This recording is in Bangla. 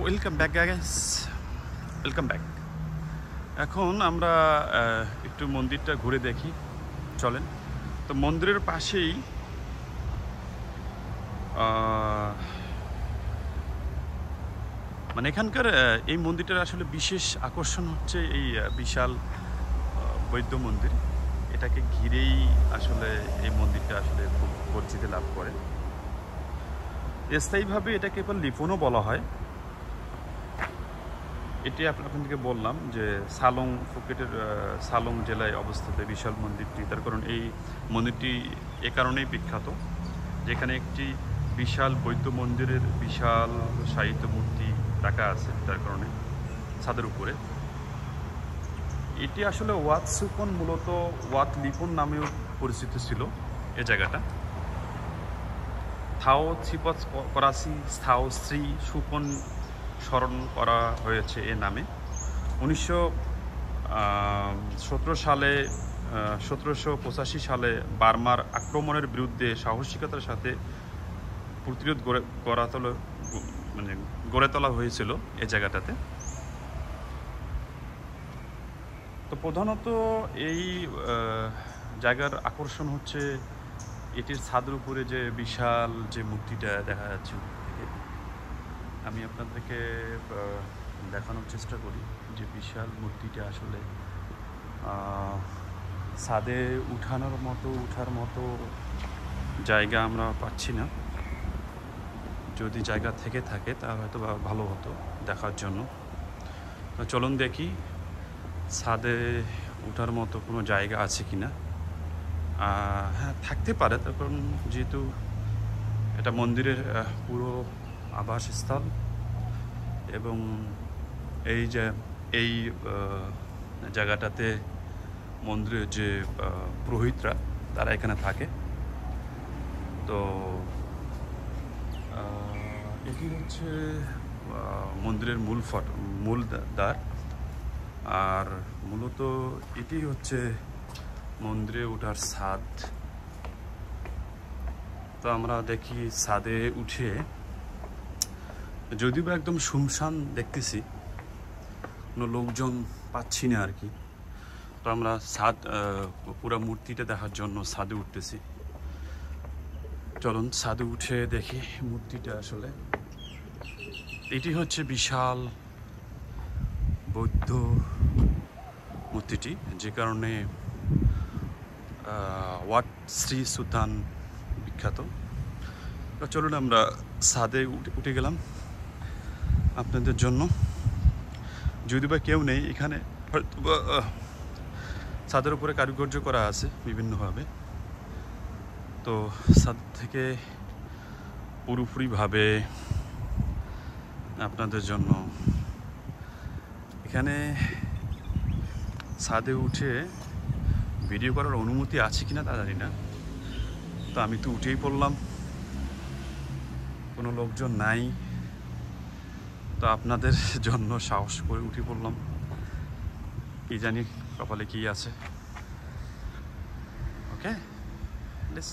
Welcome back guys, welcome back. এখন আমরা একটু মন্দিরটা ঘুরে দেখি, চলেন। তো মন্দিরের পাশেই মানে এখানকার এই মন্দিরটার আসলে বিশেষ আকর্ষণ হচ্ছে এই বিশাল বৌদ্ধ মন্দির। এটাকে ঘিরেই আসলে এই মন্দিরটা আসলে খুব পরিচিতি লাভ করে। স্থায়ীভাবে এটাকে এবার লিপনও বলা হয়। এটি আপনাদেরকে বললাম যে সালং ফুকেটের সালং জেলায় অবস্থিত বিশাল মন্দিরটি। তার কারণ এই মন্দিরটি এ কারণেই বিখ্যাত, যেখানে একটি বিশাল বৌদ্ধ মন্দিরের বিশাল সাহিত্য মূর্তি রাখা আছে, তার কারণে ছাদের উপরে। এটি আসলে ওয়াত সুপন, মূলত ওয়াত লিপন নামেও পরিচিত ছিল এ জায়গাটা। থাও ছিপচ করাসি স্থাও শ্রী সুপন স্মরণ করা হয়েছে এ নামে। 1785 সালে বার্মার আক্রমণের বিরুদ্ধে সাহসিকতার সাথে প্রতিরোধ গড়ে তোলা হয়েছিল এই জায়গাটাতে। তো প্রধানত এই জায়গার আকর্ষণ হচ্ছে এটির ছাদের উপরে যে বিশাল যে মূর্তিটা দেখা যাচ্ছে। আমি আপনাদেরকে দেখানোর চেষ্টা করি যে বিশাল মূর্তিটা আসলে ছাদে উঠার মতো জায়গা আমরা পাচ্ছি না। যদি জায়গা থেকে থাকে তা হয়তো ভালো হতো দেখার জন্য। তো চলুন দেখি ছাদে ওঠার মতো কোনো জায়গা আছে কি না। হ্যাঁ, থাকতে পারে, তার কারণ যেহেতু এটা মন্দিরের পুরো আবাসস্থল, এবং এই জায়গাটাতে মন্দিরের যে পুরোহিতরা তারা এখানে থাকে। তো এটি হচ্ছে মন্দিরের মূল দ্বার, আর মূলত এটি হচ্ছে মন্দিরে ওঠার ছাদ। তো আমরা দেখি ছাদে উঠে, যদিও একদম শুনশান দেখতেছি, কোনো লোকজন পাচ্ছি না আর কি। তো আমরা পুরো মূর্তিটা দেখার জন্য ছাদে উঠতেছি। চলুন ছাদে উঠে দেখি মূর্তিটা। আসলে এটি হচ্ছে বিশাল বৌদ্ধ মূর্তিটি, যে কারণে ওয়াট শ্রী সুলতান বিখ্যাত। তো চলুন আমরা ছাদে উঠে গেলাম আপনাদের জন্য। যদি বা কেউ নেই এখানে, ছাদের উপরে কারুকার্য করা আছে বিভিন্নভাবে। তো ছাদ থেকে পুরোপুরিভাবে আপনাদের জন্য এখানে ছাদে উঠে ভিডিও করার অনুমতি আছে কিনা তা জানি না। তো আমি তো উঠেই পড়লাম, কোনো লোকজন নাই। তো আপনাদের জন্য সাহস করে উঠে পড়লাম, কি জানি কপালে কি আছে। ওকে, প্লিজ।